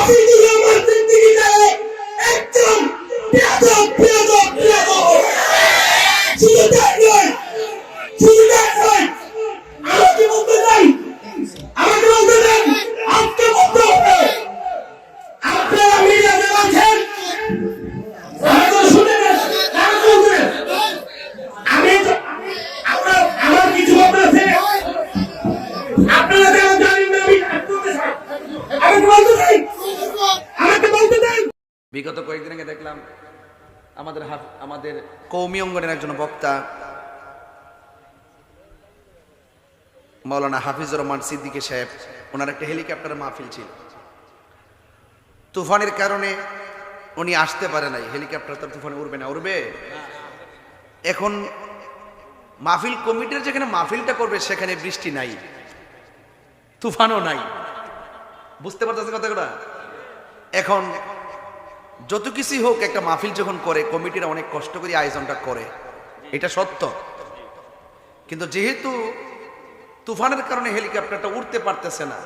মাহফিজুর রহমান সিদ্দিকীতে একদম বেয়াদব বেয়াদব বেয়াদব। শুধু তাই নয়, শুধু তাই নয়, আমাকে বলতে দেন, আমাকে বলতে দেন, আজকে বলতে হবে। আপনারা মিডিয়াতে বলছেন, আমাকে শুনে নেন, আমাকে বলতে দেন। আমার কিছু বলতে আছে, আপনারা যেমন জানেন না আমি বলতে চাই, আমাকে বলতে দেন। বিগত কয়েকদিন আগে দেখলাম আমাদের কওমি অঙ্গনের একজন বক্তা মাওলানা হাফিজুর রহমান সিদ্দিকী সাহেব, ওনার একটা হেলিকপ্টার মাহফিল ছিল। তুফানের কারণে উনি আসতে পারে নাই। হেলিকপ্টার তো তুফানে উড়বে না, উড়বে। এখন মাহফিল কমিটির যেখানে মাহফিলটা করবে সেখানে বৃষ্টি নাই, তুফানও নাই। বুঝতে পারতেছে কথাটা? এখন যত কিছুই হোক, একটা মাহফিল যখন করে কমিটিরা অনেক কষ্ট করে আয়োজনটা করে, এটা সত্য। কিন্তু যেহেতু তুফানের কারণে হেলিকপ্টারটা উঠতে পারতেছে না,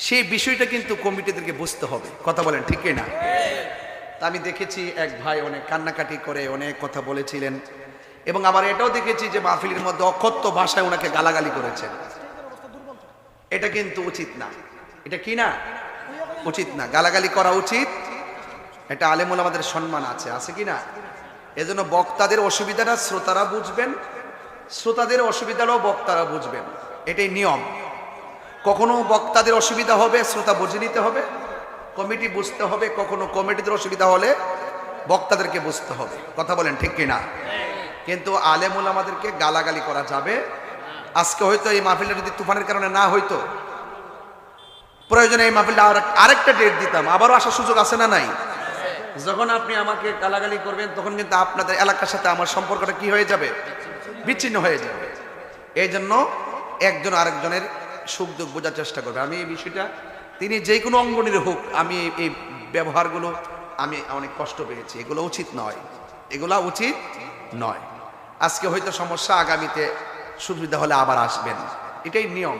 সেই বিষয়টা কিন্তু কমিটিদেরকে বুঝতে হবে। কথা বলেন ঠিক না? তা আমি দেখেছি এক ভাই অনেক কান্নাকাটি করে অনেক কথা বলেছিলেন, এবং আবার এটাও দেখেছি যে মাহফিলের মধ্যে অকথ্য ভাষায় ওনাকে গালাগালি করেছেন। এটা কিন্তু উচিত না। এটা কি না? উচিত না, গালাগালি করা উচিত। এটা আলেমুল আমাদের সম্মান আছে, আছে কি না? এজন্য বক্তাদের অসুবিধাটা শ্রোতারা বুঝবেন, শ্রোতাদের অসুবিধাটাও বক্তারা বুঝবেন, এটাই নিয়ম। কখনো বক্তাদের অসুবিধা হবে, শ্রোতা বুঝে নিতে হবে, কমিটি বুঝতে হবে। কখনো কমিটিদের অসুবিধা হলে বক্তাদেরকে বুঝতে হবে। কথা বলেন ঠিক কিনা? কিন্তু আলেমুল আমাদেরকে গালাগালি করা যাবে। আজকে হয়তো এই মাহফিলটা যদি তুফানের কারণে না হইতো, প্রয়োজনে এই মাহফিলটা আরেকটা ডেট দিতাম, আবারও আসার সুযোগ আছে না নাই? যখন আপনি আমাকে গালাগালি করবেন তখন কিন্তু আপনাদের এলাকার সাথে আমার সম্পর্কটা কি হয়ে যাবে? বিচ্ছিন্ন হয়ে যাবে। এই জন্য একজন আরেকজনের সুখ দুঃখ বোঝার চেষ্টা করবে। আমি এই বিষয়টা, তিনি যে কোনো অঙ্গনের হোক, আমি এই ব্যবহারগুলো আমি অনেক কষ্ট পেয়েছি। এগুলো উচিত নয়, এগুলা উচিত নয়। আজকে হয়তো সমস্যা, আগামীতে সুবিধা হলে আবার আসবেন, এটাই নিয়ম।